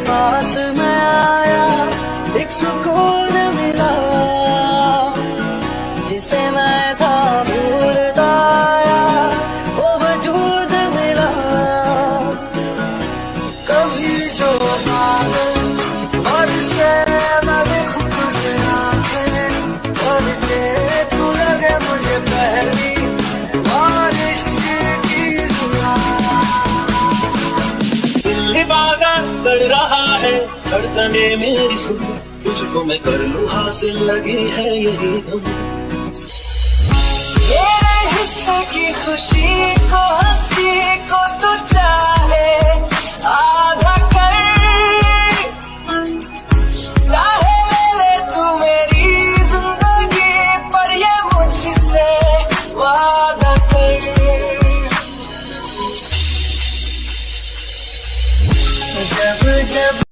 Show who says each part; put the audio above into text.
Speaker 1: पास मैं आया, एक सुकून मिला जिसे मैं था भूलता आया, वो वजूद मिला। कभी जो बादल और से मैं देखूं तुझे आंखें और तू लगे मुझे पहली बारिश की दुआ।
Speaker 2: दिल बागान बढ़ रहा है, धड़कने मेरी सुन, तुझको मैं कर लूं हासिल, लगी है यही दम।
Speaker 1: मेरे हिस्से की खुशी को हंसी को तू चाहे आधा कर, चाहे ले ले तू मेरी जिंदगी, पर ये मुझसे वादा कर। जब जब